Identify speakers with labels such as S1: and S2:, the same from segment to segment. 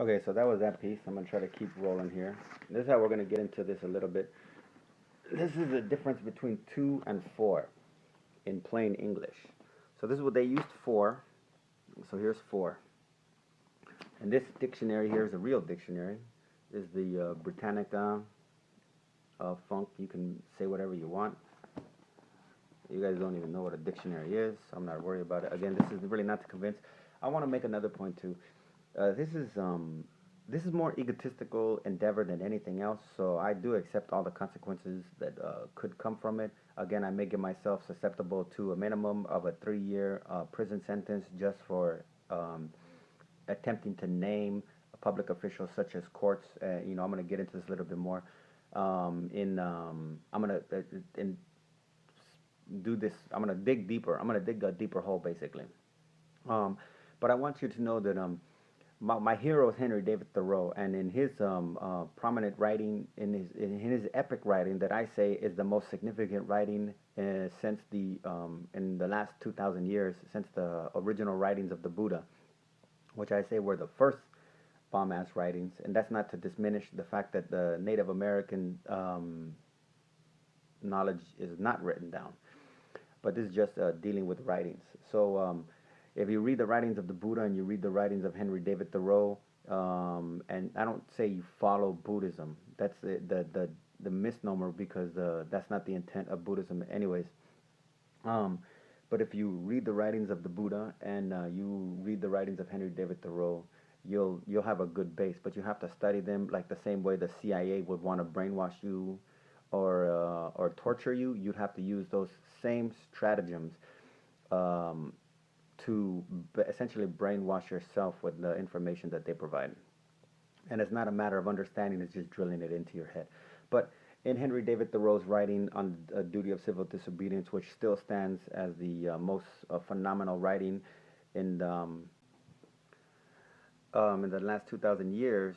S1: Okay, so that was that piece. I'm going to try to keep rolling here. This is how we're going to get into this a little bit. This is the difference between two and four in plain English. So this is what they used for. So here's four. And this dictionary here is a real dictionary. This is the Britannica Funk. You can say whatever you want. You guys don't even know what a dictionary is, so I'm not worried about it. Again, this is really not to convince. I want to make another point too. This is more egotistical endeavor than anything else. So I do accept all the consequences that could come from it. Again, I may get myself susceptible to a minimum of a 3-year prison sentence just for attempting to name a public official such as courts. I'm going to get into this a little bit more. I'm going to do this. I'm going to dig deeper. I'm going to dig a deeper hole, basically. But I want you to know that my hero is Henry David Thoreau, and in his prominent writing, in his epic writing that I say is the most significant writing since in the last 2,000 years, since the original writings of the Buddha, which I say were the first bomb-ass writings. And that's not to diminish the fact that the Native American knowledge is not written down, but this is just dealing with writings. So if you read the writings of the Buddha and you read the writings of Henry David Thoreau, and I don't say you follow Buddhism. That's the misnomer, because that's not the intent of Buddhism anyways. But if you read the writings of the Buddha and you read the writings of Henry David Thoreau, you'll have a good base. But you have to study them like the same way the CIA would want to brainwash you or torture you. You'd have to use those same stratagems to essentially brainwash yourself with the information that they provide. And it's not a matter of understanding, it's just drilling it into your head. But in Henry David Thoreau's writing on a duty of civil disobedience, which still stands as the most phenomenal writing in the last 2,000 years,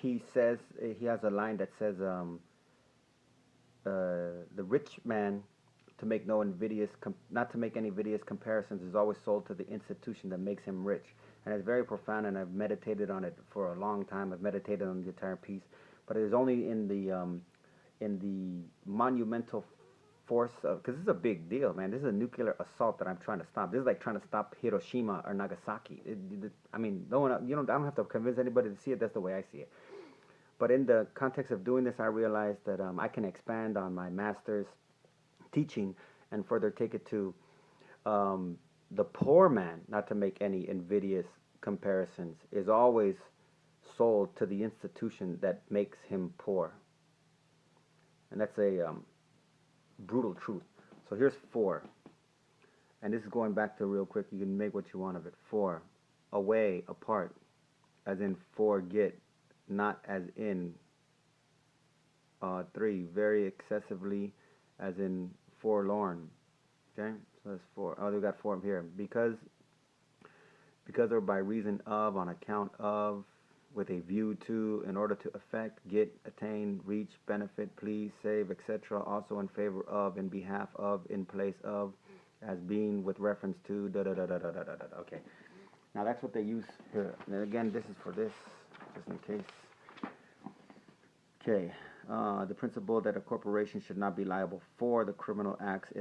S1: he says, he has a line that says, the rich man, to make no invidious, not to make any invidious comparisons, is always sold to the institution that makes him rich. And it's very profound, and I've meditated on it for a long time. I've meditated on the entire piece, but it is only in the monumental force of, because this is a big deal, man. This is a nuclear assault that I'm trying to stop. This is like trying to stop Hiroshima or Nagasaki. I mean, no one, I don't have to convince anybody to see it. That's the way I see it. But in the context of doing this, I realized that I can expand on my master's teaching and further take it to the poor man, not to make any invidious comparisons, is always sold to the institution that makes him poor. And that's a brutal truth. So here's four. And this is going back to real quick. You can make what you want of it. Four. Away, apart, as in forget, not as in. Three. Very excessively, as in forlorn. Okay, so that's four. Oh, we got four up here. Because or by reason of, on account of, with a view to, in order to affect, get, attain, reach, benefit, please, save, etc. Also in favor of, in behalf of, in place of, as being, with reference to, da da da da da da da da. Okay. Now that's what they use here. And again, this is for this, just in case. Okay. The principle that a corporation should not be liable for the criminal acts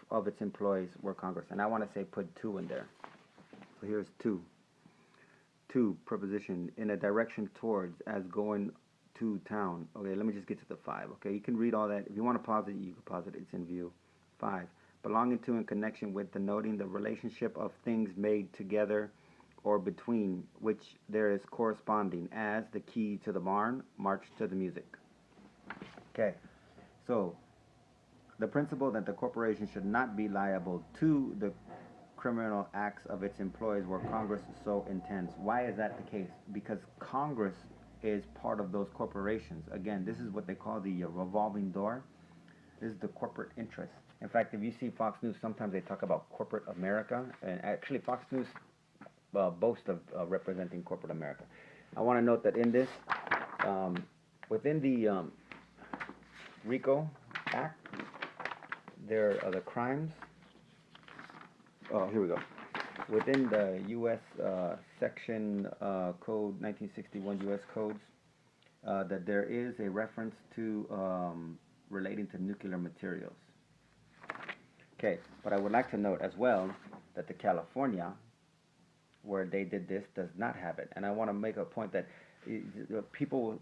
S1: of its employees were Congress. And I want to say put two in there. So here's two. Two, preposition, in a direction towards, as going to town. Okay, let me just get to the five. Okay, you can read all that. If you want to pause it, you can pause it. It's in view. Five, belonging to, in connection with, denoting the relationship of things made together or between which there is corresponding, as the key to the barn, march to the music. Okay, so the principle that the corporation should not be liable to the criminal acts of its employees where Congress so intends. Why is that the case? Because Congress is part of those corporations. Again, this is what they call the revolving door. This is the corporate interest. In fact, if you see Fox News, sometimes they talk about corporate America, and actually Fox News boast of representing corporate America. I want to note that in this, within the RICO Act, there are the crimes. Oh, here we go. within the U.S. Section Code 1961 U.S. codes, that there is a reference to relating to nuclear materials. Okay, but I would like to note as well that the California, where they did this, does not have it. And I want to make a point that people,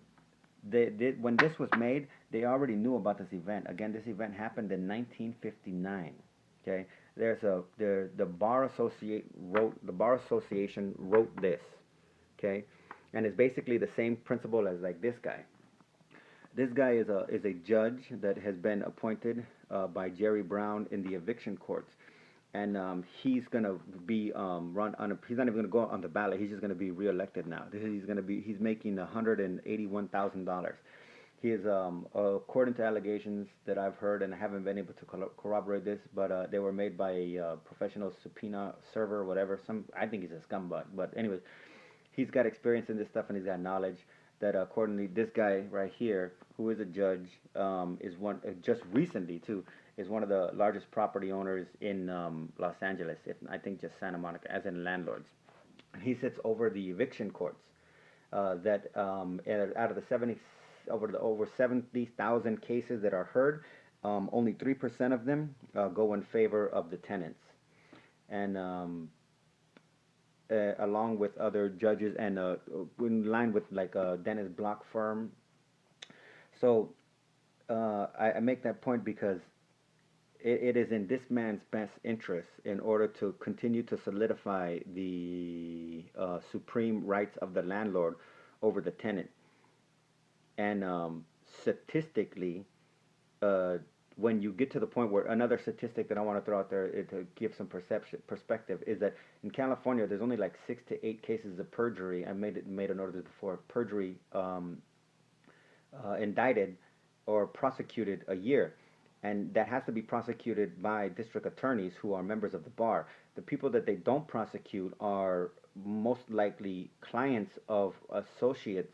S1: when this was made, they already knew about this event. Again, this event happened in 1959. Okay, the bar association wrote this. Okay, and it's basically the same principle as like this guy. This guy is a judge that has been appointed by Jerry Brown in the eviction courts, and he's gonna be run on. He's not even gonna go on the ballot. He's just gonna be reelected now. He's making $181,000. He is, according to allegations that I've heard, and I haven't been able to corroborate this, but they were made by a professional subpoena server, whatever. I think he's a scumbag, but anyways, he's got experience in this stuff and he's got knowledge. That accordingly, this guy right here, who is a judge, is one just recently too, is one of the largest property owners in Los Angeles. I think just Santa Monica, as in landlords. He sits over the eviction courts. That out of the over 70,000 cases that are heard, only 3% of them go in favor of the tenants, and along with other judges and in line with like a Dennis Block firm. So I make that point because it is in this man's best interest in order to continue to solidify the supreme rights of the landlord over the tenant. And statistically, when you get to the point where another statistic that I want to throw out there to give some perspective is that in California there's only like 6 to 8 cases of perjury. I made a note of this before. Perjury indicted or prosecuted a year, and that has to be prosecuted by district attorneys who are members of the bar. The people that they don't prosecute are most likely clients of associates,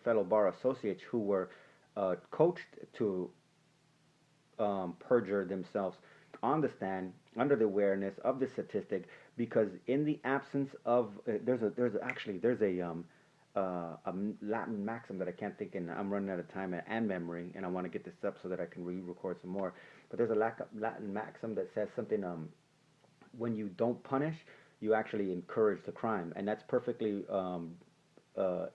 S1: fellow bar associates who were coached to perjure themselves on the stand under the awareness of the statistic, because in the absence of there's a Latin maxim that I can't think, and I'm running out of time and memory, and I want to get this up so that I can re-record some more. But there's a Latin maxim that says something, when you don't punish, you actually encourage the crime, and that's perfectly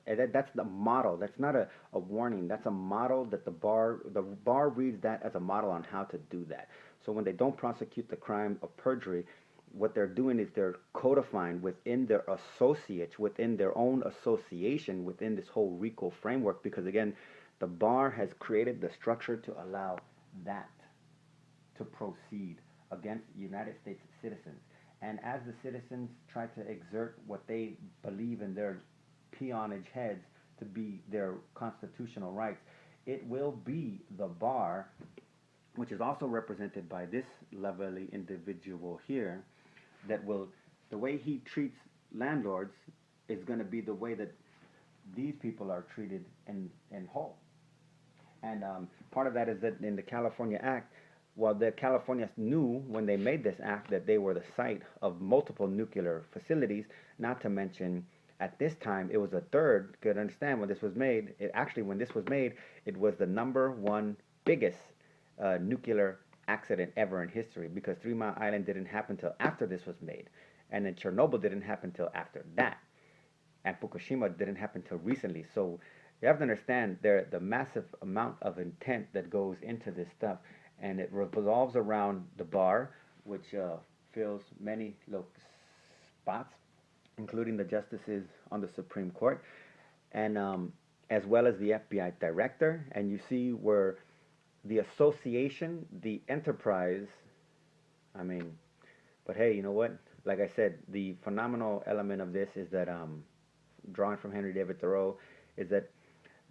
S1: that's the model. That's not a warning. That's a model that the bar reads that as a model on how to do that. So when they don't prosecute the crime of perjury, what they're doing is they're codifying within their associates, within their own association, within this whole RICO framework, because again, the bar has created the structure to allow that to proceed against United States citizens. And as the citizens try to exert what they believe in their peonage heads to be their constitutional rights, it will be the bar, which is also represented by this lovely individual here, that will, the way he treats landlords is going to be the way that these people are treated in whole. And part of that is that in the California Act, while the Californians knew when they made this act that they were the site of multiple nuclear facilities, not to mention at this time it was a third, you could understand when this was made, when this was made, it was the #1 biggest nuclear accident ever in history, because 3 Mile Island didn't happen till after this was made, and then Chernobyl didn't happen till after that, and Fukushima didn't happen till recently. So you have to understand the massive amount of intent that goes into this stuff, and it revolves around the bar, which fills many spots, including the justices on the Supreme Court, and as well as the FBI director. And you see where the association, the enterprise, but hey, you know what? Like I said, the phenomenal element of this is that, drawing from Henry David Thoreau, is that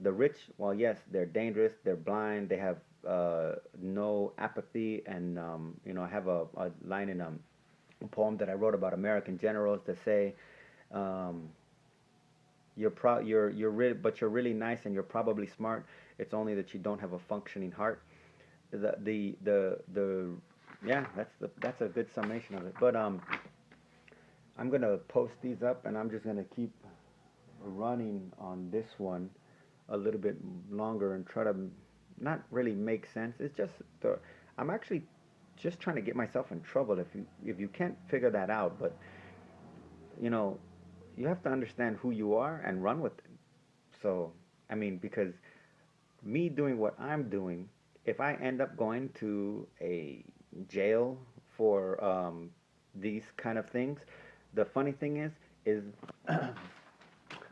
S1: the rich, while yes, they're dangerous, they're blind, they have no apathy, and I have a line in a poem that I wrote about American generals that say, but you're really nice and you're probably smart. It's only that you don't have a functioning heart. Yeah, that's a good summation of it. But I'm gonna post these up, and I'm just gonna keep running on this one a little bit longer and try to not really make sense. It's just I'm actually just trying to get myself in trouble if you can't figure that out. But you know, you have to understand who you are and run with it. So I mean, because me doing what I'm doing, if I end up going to a jail for these kind of things, the funny thing is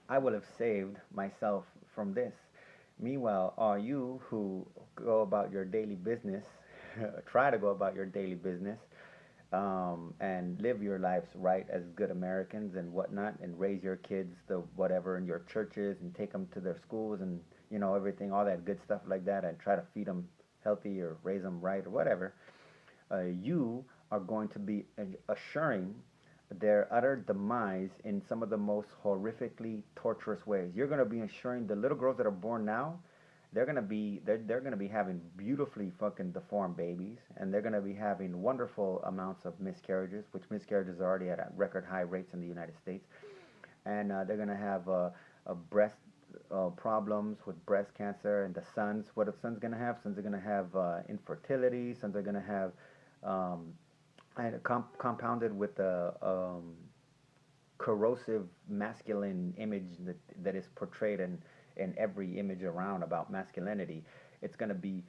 S1: I will have saved myself from this. Meanwhile, all you who go about your daily business, try to go about your daily business, and live your lives right as good Americans and whatnot, and raise your kids the whatever in your churches and take them to their schools and everything, all that good stuff like that, and try to feed them healthy or raise them right or whatever. You are going to be assuring their utter demise in some of the most horrifically torturous ways. You're going to be ensuring the little girls that are born now, they're going to be having beautifully fucking deformed babies, and they're going to be having wonderful amounts of miscarriages, which miscarriages are already at record high rates in the United States, and they're going to have a breast problems with breast cancer, and the sons, what are sons going to have? Sons are going to have infertility. Sons are going to have um, and compounded with the corrosive masculine image that is portrayed in every image around about masculinity. It's going to be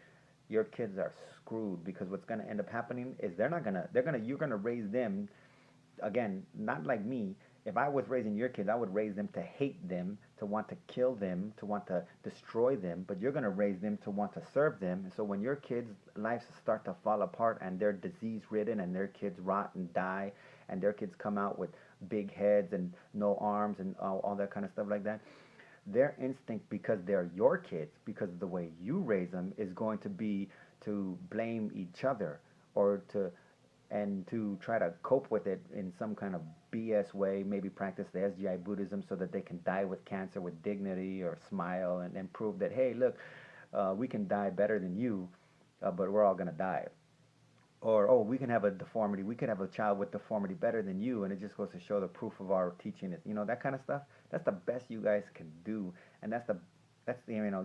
S1: your kids are screwed because what's going to end up happening is you're going to raise them again, not like me. If I was raising your kids, I would raise them to hate them, to want to kill them, to want to destroy them. But you're going to raise them to want to serve them. So when your kids' lives start to fall apart and they're disease ridden and their kids rot and die and their kids come out with big heads and no arms and all that kind of stuff like that, their instinct, because they're your kids, because of the way you raise them, is going to be to blame each other or to try to cope with it in some kind of BS way, maybe practice the SGI Buddhism so that they can die with cancer with dignity or smile and prove that, hey, look, we can die better than you, but we're all going to die. Or, oh, we can have a deformity. We can have a child with deformity better than you, and it just goes to show the proof of our teaching. That kind of stuff. That's the best you guys can do, and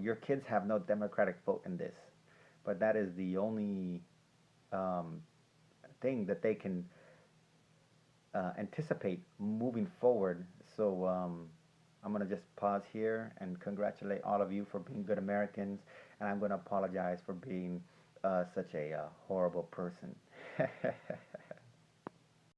S1: your kids have no democratic vote in this, but that is the only um, thing that they can anticipate moving forward. So I'm going to just pause here and congratulate all of you for being good Americans, and I'm going to apologize for being such a horrible person.